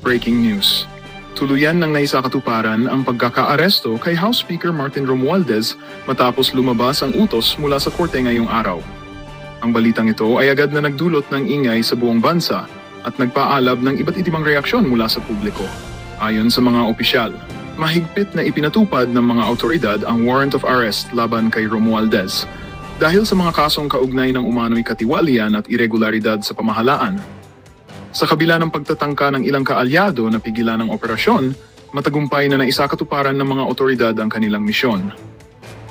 Breaking news. Tuluyan ng naisakatuparan ang pagkakaaresto kay House Speaker Martin Romualdez matapos lumabas ang utos mula sa korte ngayong araw. Ang balitang ito ay agad na nagdulot ng ingay sa buong bansa at nagpaalab ng iba't ibang reaksyon mula sa publiko. Ayon sa mga opisyal, mahigpit na ipinatupad ng mga autoridad ang warrant of arrest laban kay Romualdez dahil sa mga kasong kaugnay ng umano'y katiwalian at irregularidad sa pamahalaan. Sa kabila ng pagtatangka ng ilang kaalyado na pigilan ng operasyon, matagumpay na naisakatuparan ng mga otoridad ang kanilang misyon.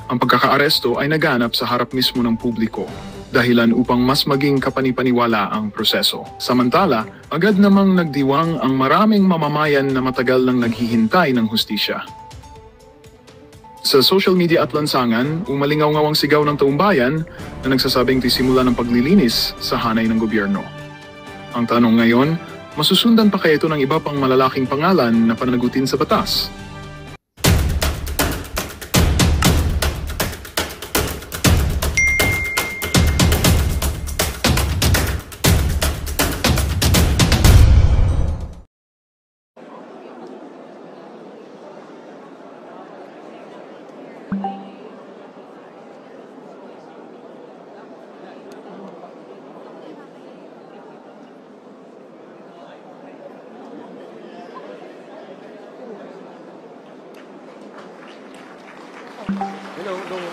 Ang pagkakaaresto ay naganap sa harap mismo ng publiko, dahilan upang mas maging kapanipaniwala ang proseso. Samantala, agad namang nagdiwang ang maraming mamamayan na matagal nang naghihintay ng hustisya. Sa social media at lansangan, umalingaw-ngaw ang sigaw ng taumbayan na nagsasabing tisimula ng paglilinis sa hanay ng gobyerno. Ang tanong ngayon, masusundan pa kaya ito ng iba pang malalaking pangalan na pananagutin sa batas? Hello.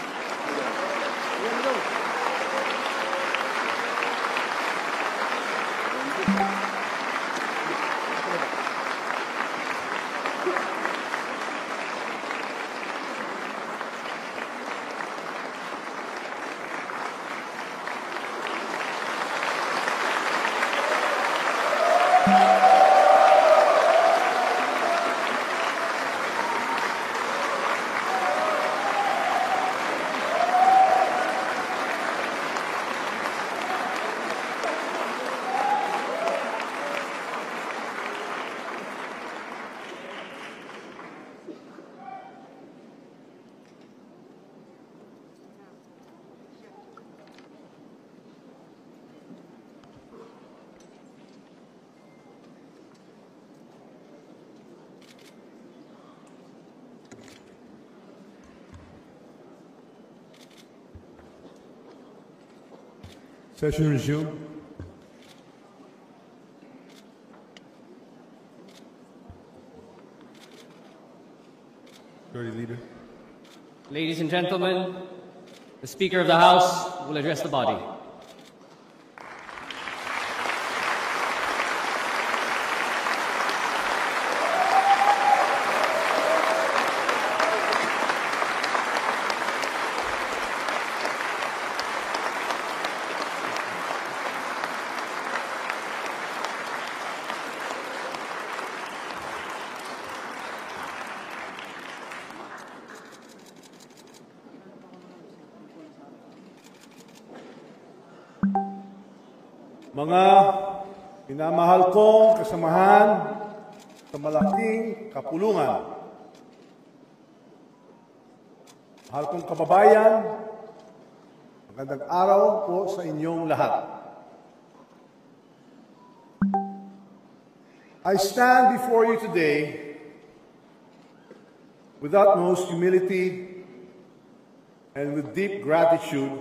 Session resumed. Majority Leader. Ladies and gentlemen, the Speaker of the House will address the body. Mga minamahal kong kasamahan sa malaking kapulungan, mahal kong kababayan, magandang araw po sa inyong lahat. I stand before you today with utmost humility and with deep gratitude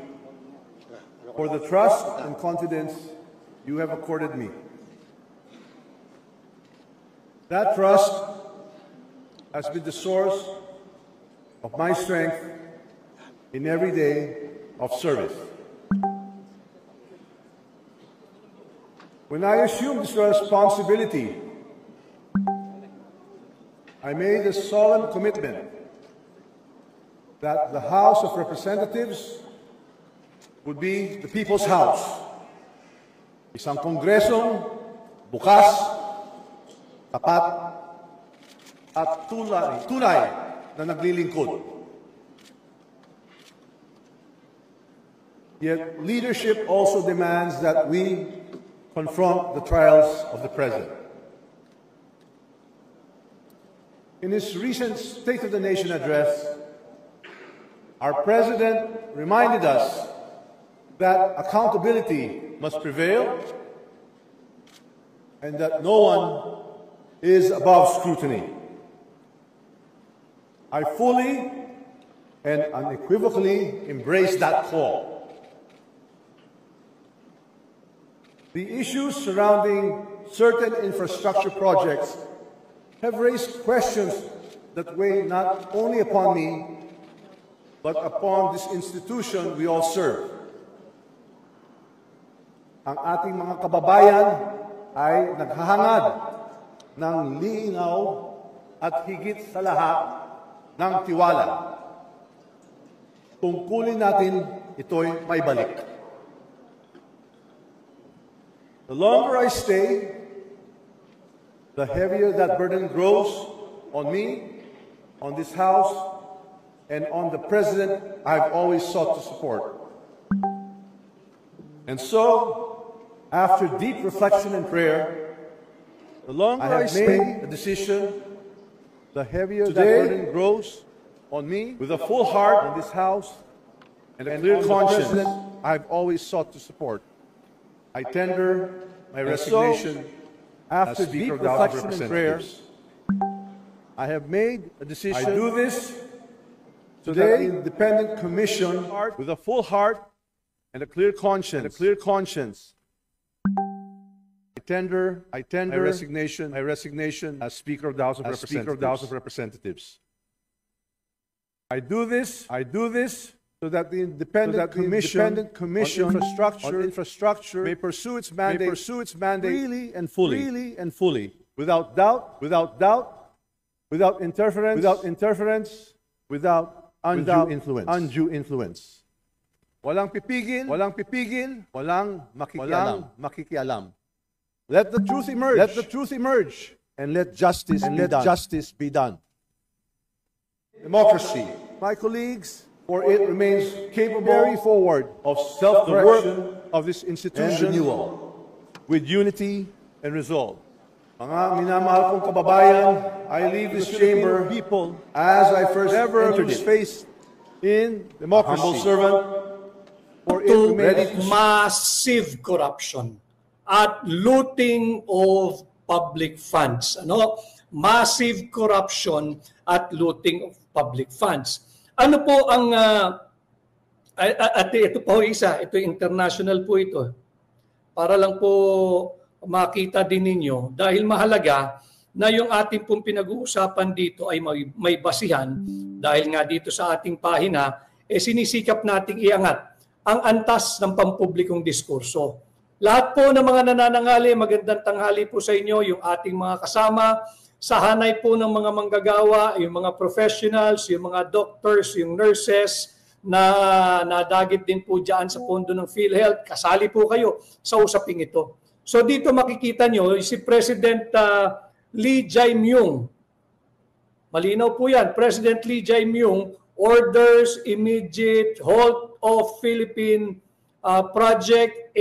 for the trust and confidence you have accorded me. That trust has been the source of my strength in every day of service. When I assumed this responsibility, I made a solemn commitment that the House of Representatives would be the people's house. Isang kongresong bukas, tapat, at tunay na naglilingkod. Yet leadership also demands that we confront the trials of the present. In his recent State of the Nation address, our President reminded us that accountability must prevail and that no one is above scrutiny. I fully and unequivocally embrace that call. The issues surrounding certain infrastructure projects have raised questions that weigh not only upon me, but upon this institution we all serve. Ang ating mga kababayan ay naghahangad ng linaw at higit sa lahat ng tiwala. Tungkulin natin ito'y maibalik. The longer I stay, the heavier that burden grows on me, on this House, and on the President I've always sought to support. And so, after deep reflection and prayer, the longer I made a decision, the heavier that burden grows on me, with a full heart in this House and a clear conscience I've always sought to support. I tender my resignation after deep reflection and prayer. I have made a decision. I do this so that the independent commission, with a full heart and a clear conscience, I tender my resignation as Speaker of the House of Representatives. I do this so that the independent commission on infrastructure may pursue its mandate freely and fully, without doubt, without interference, without undue influence. Walang pipigil, walang makikialam. Let the truth emerge, and let justice be done. Democracy, my colleagues, for it remains capable forward of self-correction of this institution and renewal with unity and resolve. Mga minamahal kong kababayan, I leave this chamber people as I first entered it, faced in democracy, humble servant, for it remains massive corruption at looting of public funds. Massive corruption at looting of public funds. Ano po ang at ito po isa, ito international po ito. Para lang po makita din ninyo dahil mahalaga na yung ating pong pinag-uusapan dito ay may basihan dahil nga dito sa ating pahina sinisikap nating iangat ang antas ng pampublikong diskurso. Lahat po ng mga nananangali, magandang tanghali po sa inyo, yung ating mga kasama, sa hanay po ng mga manggagawa, yung mga professionals, yung mga doctors, yung nurses, na nadagit din po dyan sa pondo ng PhilHealth. Kasali po kayo sa usaping ito. So dito makikita nyo, si President Lee Jae-myung. Malinaw po yan. President Lee Jae-myung orders immediate halt of Philippine project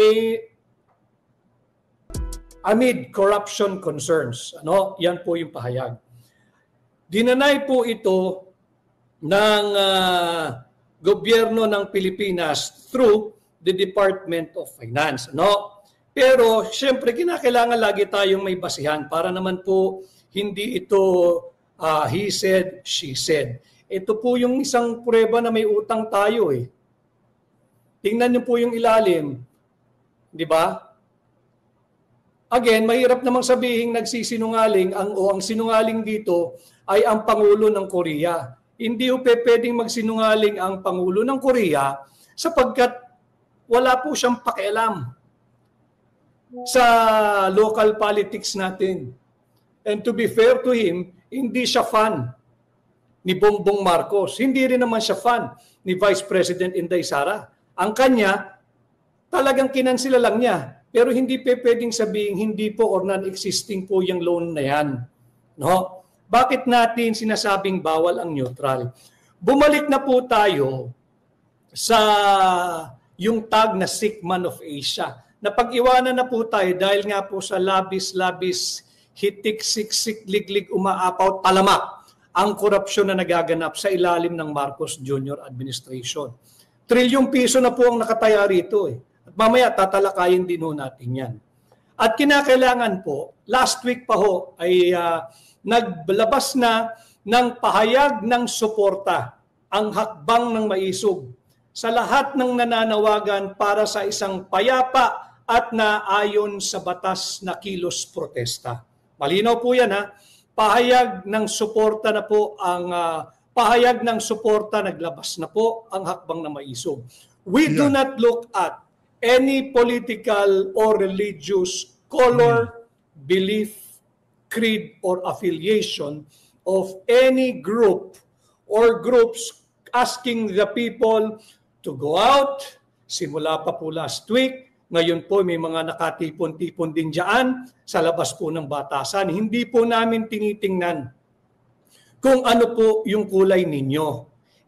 amid corruption concerns. Yan po yung pahayag. Dinanay po ito ng gobyerno ng Pilipinas through the Department of Finance. Pero siyempre kinakailangan lagi tayong may basihan para naman po hindi ito he said, she said. Ito po yung isang prueba na may utang tayo eh. Tingnan niyo po yung ilalim. Di ba? Again, mahirap namang sabihin nagsisinungaling ang sinungaling dito ay ang Pangulo ng Korea. Hindi po pwedeng magsinungaling ang Pangulo ng Korea sapagkat wala po siyang pakialam sa local politics natin. And to be fair to him, hindi siya fan ni Bongbong Marcos. Hindi rin naman siya fan ni Vice President Inday Sara. Ang kanya, talagang kinansila lang niya. Pero hindi pwedeng sabihin hindi po or non-existing po yung loan na yan. Bakit natin sinasabing bawal ang neutral? Bumalik na po tayo sa yung tag na sick man of Asia. Napag-iwanan na po tayo dahil nga po sa labis-labis, hitik, siksik, liglig, umaapaw, talamak ang korupsyon na nagaganap sa ilalim ng Marcos Jr. administration. Trilyong piso na po ang nakataya rito eh. At mamaya tatalakayin din ho natin yan. At kinakailangan po, last week pa ho ay naglabas na ng pahayag ng suporta ang hakbang ng maisog sa lahat ng nananawagan para sa isang payapa at naayon sa batas na kilos protesta. Malinaw po yan ha. Pahayag ng suporta na po ang pahayag ng suporta, naglabas na po ang hakbang na maisog. We do not look at any political or religious color, belief, creed, or affiliation of any group or groups asking the people to go out. Simula pa po last week, ngayon po may mga nakatipon-tipon din dyan sa labas po ng batasan. Hindi po namin tinitingnan kung ano po yung kulay ninyo.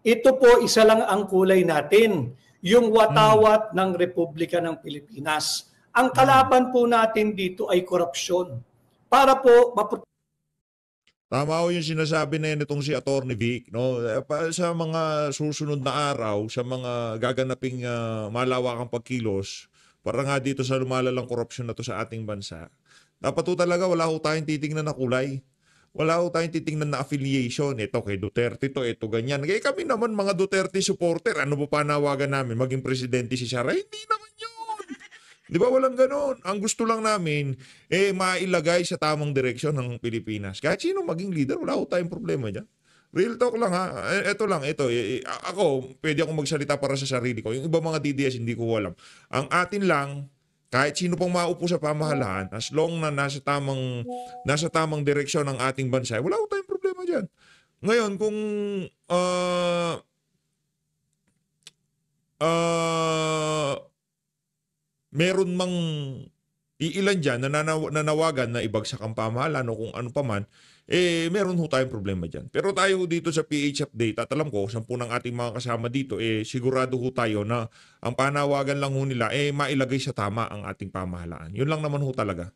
Ito po isa lang ang kulay natin, yung watawat ng Republika ng Pilipinas. Ang kalaban po natin dito ay korupsyon. Para po Tama ho yung sinasabi na yun itong si Atty. Vic, no? Sa mga susunod na araw, sa mga gaganaping malawakang pagkilos, para nga dito sa lumalalang korupsyon na to sa ating bansa, dapat po talaga wala ho tayong titingnan na kulay. Wala ho tayong titingnan na affiliation. Ito kay Duterte, ito ganyan. Kaya kami naman mga Duterte supporter, ano po panawagan namin? Maging presidente si Sara? Hindi naman yun. Di ba walang ganon? Ang gusto lang namin, mailagay sa tamang direksyon ng Pilipinas. Kahit sino maging leader, wala ho tayong problema dyan. Real talk lang ha. Ito lang, ito. Ako, pwede akong magsalita para sa sarili ko. Yung iba mga DDS, hindi ko alam. Ang atin lang, kahit sino pang maupo sa pamahalaan, as long na nasa tamang direksyon ng ating bansa, wala ko tayong problema dyan. Ngayon, kung meron mang iilan dyan na nanawagan na ibagsak ang pamahalaan o kung ano pa man, meron ho tayong problema dyan. Pero tayo dito sa PH Update, at alam ko, 10 ng ating mga kasama dito, sigurado ho tayo na ang panawagan lang ho nila, mailagay sa tama ang ating pamahalaan. Yun lang naman ho talaga.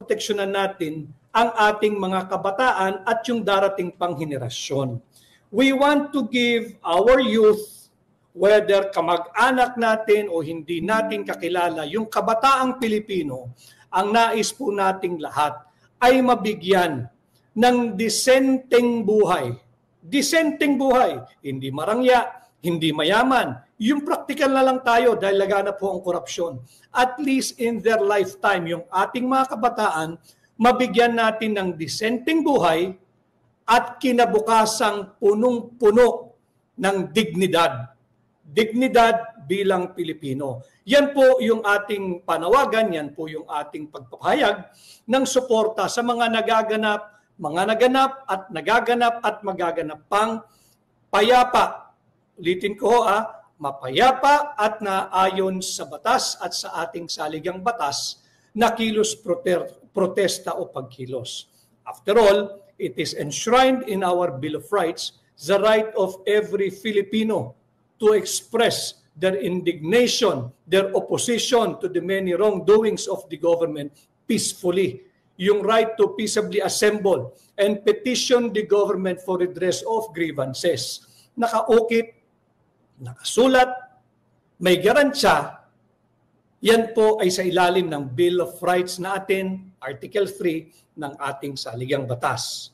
Proteksyonan natin ang ating mga kabataan at yung darating pang henerasyon. We want to give our youth, whether kamag-anak natin o hindi natin kakilala, yung kabataang Pilipino, ang nais po nating lahat ay mabigyan ng disenteng buhay. Disenteng buhay. Hindi marangya, hindi mayaman. Yung practical na lang tayo dahil laganap po ang korupsyon. At least in their lifetime, yung ating mga kabataan, mabigyan natin ng disenteng buhay at kinabukasang punong-puno ng dignidad. Dignidad bilang Pilipino. Yan po yung ating panawagan, yan po yung ating pagpapahayag ng suporta sa mga naganap at magaganap pang payapa. Ulitin ko mapayapa at naayon sa batas at sa ating saligang batas na kilos protesta o pagkilos. After all, it is enshrined in our Bill of Rights the right of every Filipino to express their indignation, their opposition to the many wrongdoings of the government peacefully. Yung right to peaceably assemble and petition the government for redress of grievances. Nakaukit, nakasulat, may garansya, yan po ay sa ilalim ng Bill of Rights natin, Article 3 ng ating saligang batas.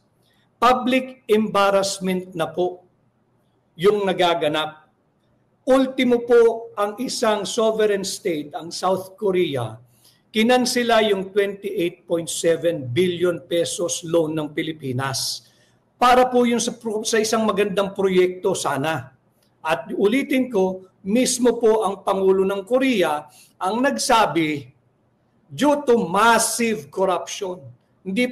Public embarrassment na po yung nagaganap. Ultimo po ang isang sovereign state, ang South Korea, kinansela yung 28.7 billion pesos loan ng Pilipinas. Para po yung sa isang magandang proyekto sana. At ulitin ko, mismo po ang Pangulo ng Korea ang nagsabi due to massive corruption. Hindi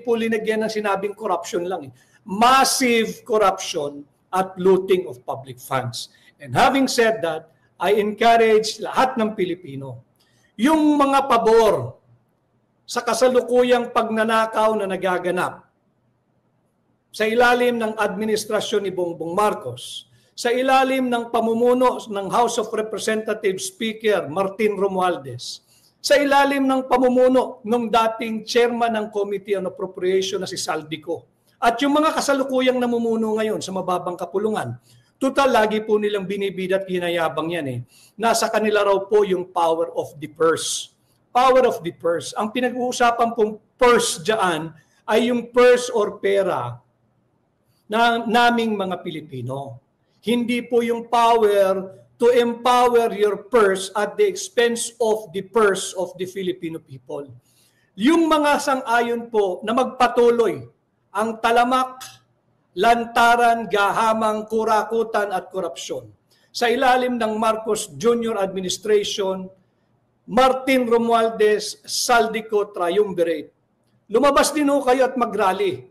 po linagyan ng sinabing corruption lang. Massive corruption at looting of public funds. And having said that, I encourage lahat ng Pilipino, yung mga pabor sa kasalukuyang pagnanakaw na nagaganap sa ilalim ng administrasyon ni Bongbong Marcos, sa ilalim ng pamumuno ng House of Representatives Speaker Martin Romualdez, sa ilalim ng pamumuno ng dating chairman ng Committee on Appropriation na si Saldico, at yung mga kasalukuyang namumuno ngayon sa mababang kapulungan. Total, lagi po nilang binibida at ginayabang yan. Nasa kanila raw po yung power of the purse. power of the purse. Ang pinag-uusapan pong purse dyan ay yung purse or pera na naming mga Pilipino. Hindi po yung power to empower your purse at the expense of the purse of the Filipino people. Yung mga sang-ayon po na magpatuloy ang talamak, lantaran, gahamang, kurakutan at korupsyon sa ilalim ng Marcos Jr. Administration, Martin Romualdez, Saldico Triumvirate. Lumabas din ho kayo at mag-rally.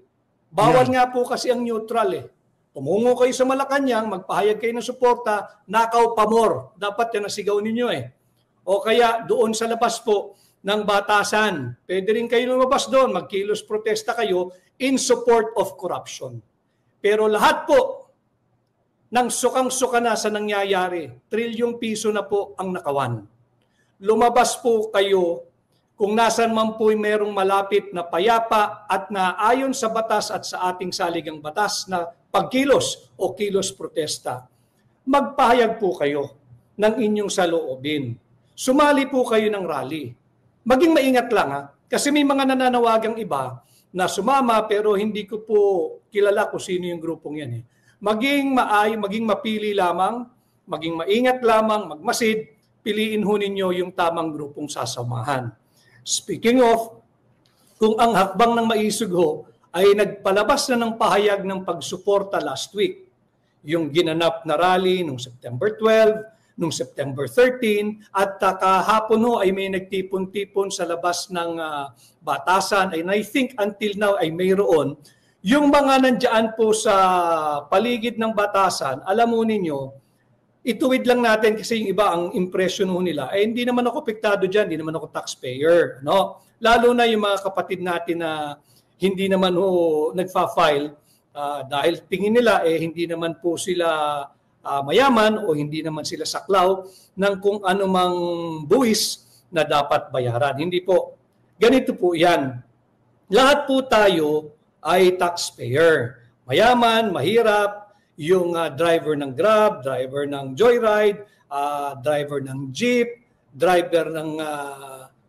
Bawal nga po kasi ang neutral eh. Tumungo kayo sa Malacanang, magpahayag kayo ng suporta, nakaw pamor. Dapat yan ang sigaw ninyo eh. O kaya doon sa labas po ng batasan, pwede rin kayo lumabas doon, magkilos protesta kayo in support of corruption. Pero lahat po ng sukang-suka na sa nangyayari, trilyong piso na po ang nakawan. Lumabas po kayo kung nasan man po merong malapit na payapa at naayon sa batas at sa ating saligang batas na pagkilos o kilos protesta. Magpahayag po kayo ng inyong saloobin. Sumali po kayo ng rally. Maging maingat lang ha, kasi may mga nananawagang iba na sumama pero hindi ko po kilala kung sino yung grupong yan eh. Maging mapili lamang, maging maingat lamang, magmasid, piliin ho ninyo yung tamang grupong sasamahan. Speaking of, kung ang hakbang ng maisog ho ay nagpalabas na ng pahayag ng pagsuporta last week, yung ginanap na rally noong September 12, noong September 13, at kahapon ho ay may nagtipon-tipon sa labas ng batasan, and I think until now ay mayroon. Yung mga nandiyan po sa paligid ng batasan, alam mo ninyo, ituwid lang natin kasi yung iba ang impression ho nila. Eh hindi naman ako apektado diyan, hindi naman ako taxpayer, no? Lalo na yung mga kapatid natin na hindi naman ho nagfa-file dahil tingin nila eh hindi naman po sila mayaman o hindi naman sila saklaw ng kung anumang buwis na dapat bayaran. Hindi po. Ganito po 'yan. Lahat po tayo ay taxpayer. Mayaman, mahirap, yung driver ng Grab, driver ng Joyride, driver ng Jeep, driver ng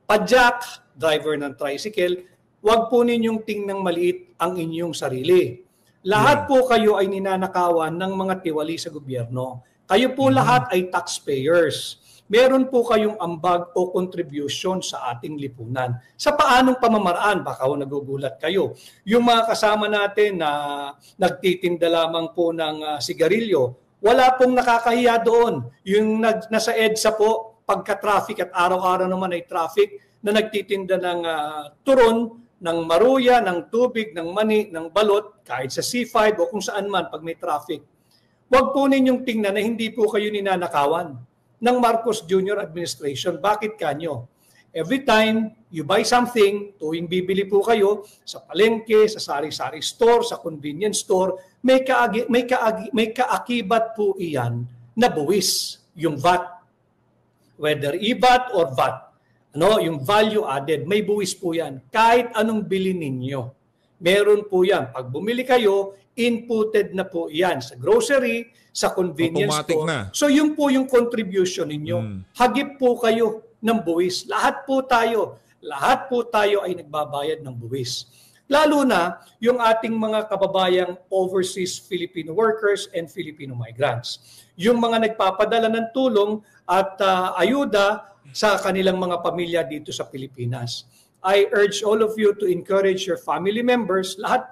Padjak, driver ng tricycle. Huwag po ninyong tingnang maliit ang inyong sarili. Lahat po kayo ay ninanakawan ng mga tiwali sa gobyerno. Kayo po lahat ay taxpayers. Meron po kayong ambag o contribution sa ating lipunan. Sa paanong pamamaraan, baka ho nagugulat kayo. Yung mga kasama natin na nagtitinda lamang po ng sigarilyo, wala pong nakakahiya doon. Yung nasa EDSA po, pagka-traffic at araw-araw naman ay traffic, na nagtitinda ng turon, ng maruya, ng tubig, ng mani, ng balot, kahit sa C5 o kung saan man pag may traffic. Huwag po ninyong tingnan na hindi po kayo ninanakawan ng Marcos Jr. Administration. Bakit kanyo? Every time you buy something, tuwing bibili po kayo sa palengke, sa sari-sari store, sa convenience store, may kaakibat po iyan na buwis, yung VAT. Whether e-VAT or VAT. Yung value added, may buwis po yan. Kahit anong bili ninyo, meron po yan. Pag bumili kayo, inputted na po yan sa grocery, sa convenience automatic store. Na. So yun po yung contribution ninyo. Hagip po kayo ng buwis. Lahat po tayo ay nagbabayad ng buwis. Lalo na yung ating mga kababayang overseas Filipino workers and Filipino migrants. Yung mga nagpapadala ng tulong at ayuda sa kanilang mga pamilya dito sa Pilipinas. I urge all of you to encourage your family members, lahat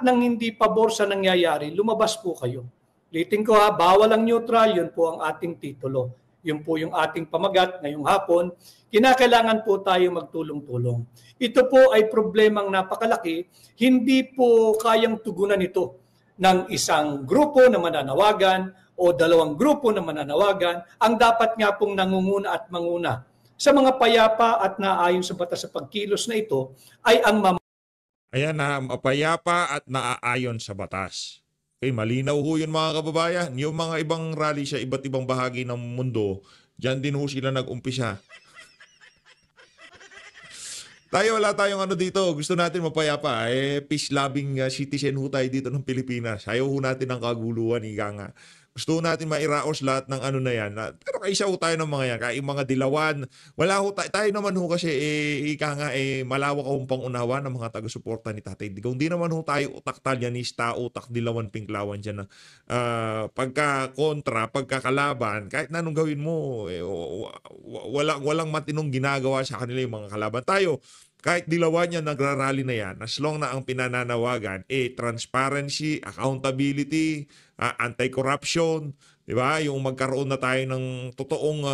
ng hindi pabor sa nangyayari, lumabas po kayo. Liting ko bawal ang neutral, yun po ang ating titulo. Yun po yung ating pamagat ngayong hapon. Kinakailangan po tayo magtulong-tulong. Ito po ay problemang napakalaki, hindi po kayang tugunan ito ng isang grupo na mananawagan o dalawang grupo na mananawagan. Ang dapat nga pong nangunguna at manguna sa mga payapa at naayon sa batas sa pagkilos na ito ay ang Ayan na, mapayapa at naaayon sa batas. Okay, malinaw ho yun mga kababayan. Yung mga ibang rally sa iba't ibang bahagi ng mundo, dyan din ho sila nag-umpisa. Wala tayong dito. Gusto natin mapayapa. Peace-loving citizen ho tayo dito ng Pilipinas. Ayaw ho natin ng kaguluhan, ika nga. Gusto natin mairaos lahat ng ano na yan. Pero kaisa ho tayo ng mga yan. Kaya yung mga dilawan, wala ho tayo naman ho kasi ika nga malawak ang pangunawa ng mga taga-suporta ni Tatay Digong. Hindi naman ho tayo utak talyanista, utak dilawan, pinklawan dyan na pagka-kontra, pagkakalaban, kahit na anong gawin mo, walang matinong ginagawa sa kanila yung mga kalaban. Tayo, kahit dilawan yan, nagrarally na yan, as long na ang pinananawagan, transparency, accountability, anti-corruption, di ba? Yung magkaroon na tayo ng totoong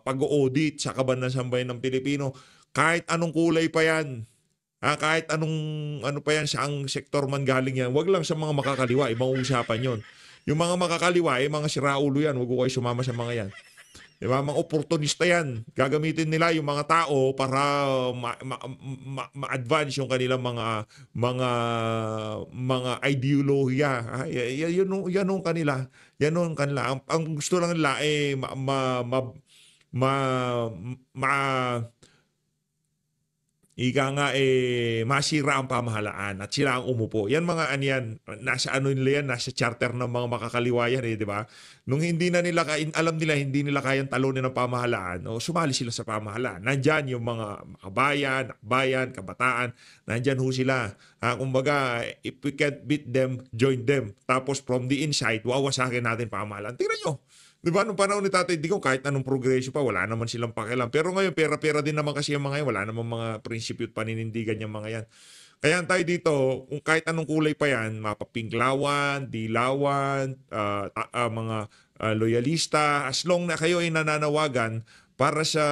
pag-audit sa kaban ng sambayan ng Pilipino, kahit anong kulay pa yan, kahit anong ano pa yan, saang sektor man galing yan, wag lang sa mga makakaliwa, ibang usapan yon. Yung mga makakaliwa, mga siraulo yan, wag ko kayo sumama sa mga yan. Diba? Mga oportunista yan. Gagamitin nila yung mga tao para ma-advance yung kanilang mga ideolohiya. Yan yung kanila. Yan yung kanila. Ang gusto lang nila masira ang pamahalaan at sila ang umupo. Yan mga anyan, nasa ano nila yan, nasa charter ng mga makakaliwa yan, di ba? Nung hindi na nila, alam nila, hindi nila kayang talunin ng pamahalaan, sumali sila sa pamahalaan. Nandyan yung mga bayan, kabataan, nandyan ho sila. Kumbaga, if we can't beat them, join them. Tapos from the inside, wawasakin natin pamahalaan. Tingnan nyo. Diba, nung panahon ni Tatay Digong, kahit anong progresyo pa, wala naman silang pakialam. Pero ngayon, pera-pera din naman kasi yung mga yan. Wala naman mga prinsipyo at paninindigan yung mga yan. Kaya tayo dito, kung kahit anong kulay pa yan, mapapinglawan, dilawan, mga loyalista, as long na kayo ay nananawagan para sa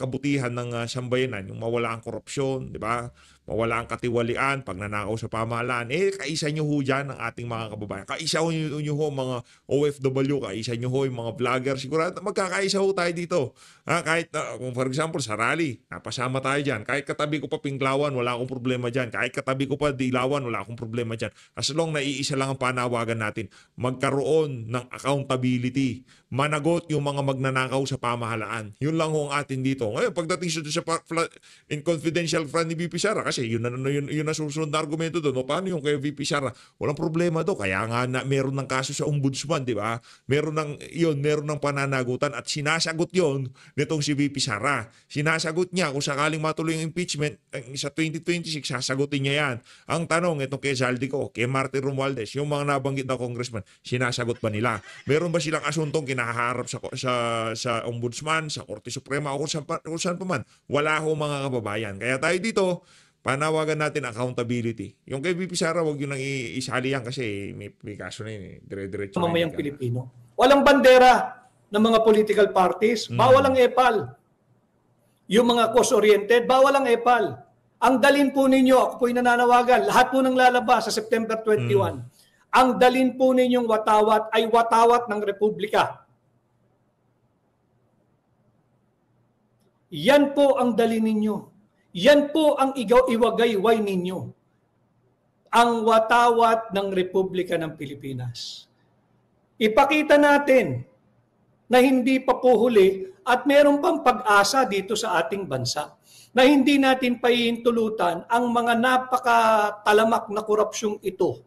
kabutihan ng sambayanan, yung mawala ang korupsyon, di ba? Mawala ang katiwalian, pagnanakaw sa pamahalaan, kaisa nyo ho dyan ang ating mga kababayan. Kaisa nyo ho mga OFW, kaisa nyo ho yung mga vlogger. Sigurado magkakaisa ho tayo dito. Kahit, kung for example, sa rally, napasama tayo dyan. Kahit katabi ko pa pinglawan, wala akong problema dyan. Kahit katabi ko pa dilawan, wala akong problema dyan. As long na iisa lang ang panawagan natin, magkaroon ng accountability. Managot yung mga magnanakaw sa pamahalaan. Yun lang ho ang atin dito. Ngayon, pagdating sa in confidential front ni VP Sara, kasi yun na susunod na argumento doon. Paano yung kay VP Sara? Walang problema doon. Kaya nga meron ng kaso sa ombudsman, di ba? Meron ng pananagutan at sinasagot yon nitong si VP Sara. Sinasagot niya kung sakaling matuloy yung impeachment sa 2026, sasagutin niya yan. Ang tanong, itong kay Zaldico, kay Martin Romualdez, yung mga nabanggit na congressman, sinasagot ba nila? Meron ba silang asuntong kinaharap sa ombudsman, sa Korte Suprema, o kung saan pa man? Wala ho mga kababayan. Kaya tayo dito, panawagan natin accountability. Yung kay VP Sara, huwag yun nang isali yan kasi may kaso na yun. Dire-diretso na mamayang Pilipino. Walang bandera ng mga political parties. Bawal ang EPAL. Yung mga cause-oriented, bawal ang EPAL. Ang dalin po ninyo, ako po'y nananawagan, lahat po nang lalabas sa September 21. Ang dalin po ninyong watawat ay watawat ng Republika. Yan po ang dalin ninyo. Yan po ang iwagayway ninyo. Ang watawat ng Republika ng Pilipinas. Ipakita natin na hindi pa po huli at meron pang pag-asa dito sa ating bansa. Na hindi natin pahihintulutan ang mga napakatalamak na korupsyong ito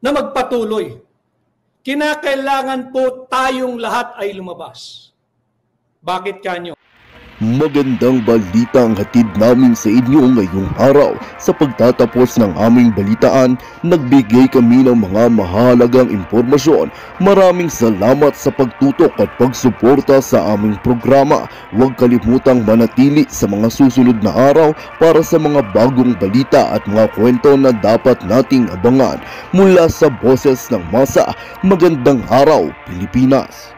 na magpatuloy. Kinakailangan po tayong lahat ay lumabas. Bakit kanyo? Magandang balita ang hatid namin sa inyo ngayong araw. Sa pagtatapos ng aming balitaan, nagbigay kami ng mga mahalagang impormasyon. Maraming salamat sa pagtutok at pagsuporta sa aming programa. Huwag kalimutang manatili sa mga susunod na araw para sa mga bagong balita at mga kwento na dapat nating abangan. Mula sa Boses ng Masa, magandang araw, Pilipinas!